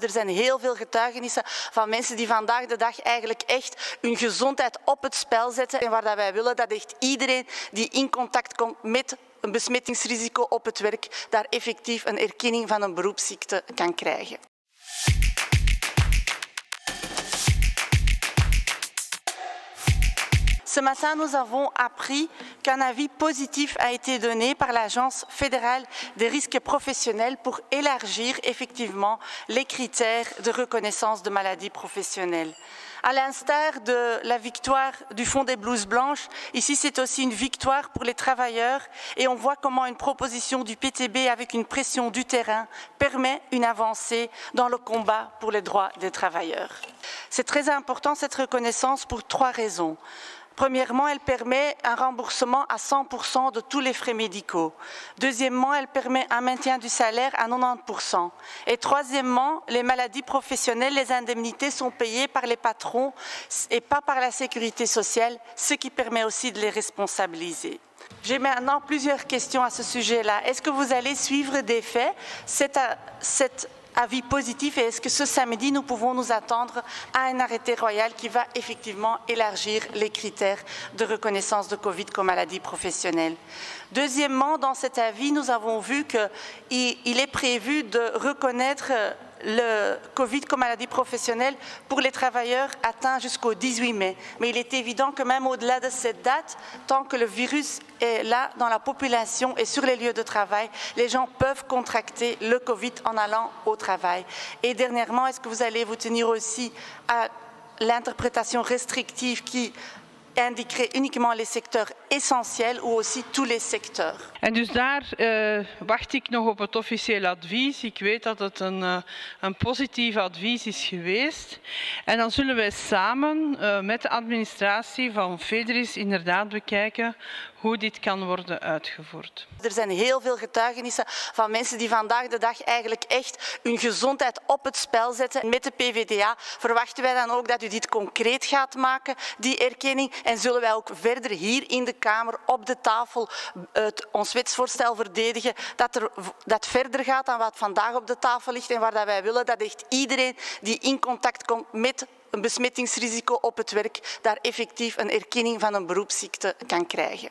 Er zijn heel veel getuigenissen van mensen die vandaag de dag eigenlijk echt hun gezondheid op het spel zetten. En waar wij willen dat echt iedereen die in contact komt met een besmettingsrisico op het werk, daar effectief een erkenning van een beroepsziekte kan krijgen. Ce matin, nous avons appris qu'un avis positif a été donné par l'Agence fédérale des risques professionnels pour élargir effectivement les critères de reconnaissance de maladies professionnelles. À l'instar de la victoire du Fonds des blouses blanches, ici c'est aussi une victoire pour les travailleurs et on voit comment une proposition du PTB avec une pression du terrain permet une avancée dans le combat pour les droits des travailleurs. C'est très important cette reconnaissance pour 3 raisons. Premièrement, elle permet un remboursement à 100% de tous les frais médicaux. Deuxièmement, elle permet un maintien du salaire à 90%. Et troisièmement, les maladies professionnelles, les indemnités sont payées par les patrons et pas par la sécurité sociale, ce qui permet aussi de les responsabiliser. J'ai maintenant plusieurs questions à ce sujet-là. Est-ce que vous allez suivre des faits cet avis positif et est-ce que ce samedi, nous pouvons nous attendre à un arrêté royal qui va effectivement élargir les critères de reconnaissance de Covid comme maladie professionnelle? Deuxièmement, dans cet avis, nous avons vu qu'il est prévu de reconnaître le Covid comme maladie professionnelle pour les travailleurs atteints jusqu'au 18 mai. Mais il est évident que même au-delà de cette date, tant que le virus est là dans la population et sur les lieux de travail, les gens peuvent contracter le Covid en allant au travail. Et dernièrement, est-ce que vous allez vous tenir aussi à l'interprétation restrictive qui indiquerait uniquement les secteurs essentiels ou aussi tous les secteurs? En dus daar wacht ik nog op het officieel advies. Ik weet dat het een positief advies is geweest. En dan zullen wij samen met de administratie van Federis inderdaad bekijken hoe dit kan worden uitgevoerd. Er zijn heel veel getuigenissen van mensen die vandaag de dag eigenlijk echt hun gezondheid op het spel zetten. Met de PvdA verwachten wij dan ook dat u dit concreet gaat maken, die erkenning. En zullen wij ook verder hier in de Kamer op de tafel ons wetsvoorstel verdedigen dat verder gaat dan wat vandaag op de tafel ligt en waar wij willen dat echt iedereen die in contact komt met een besmettingsrisico op het werk, daar effectief een erkenning van een beroepsziekte kan krijgen.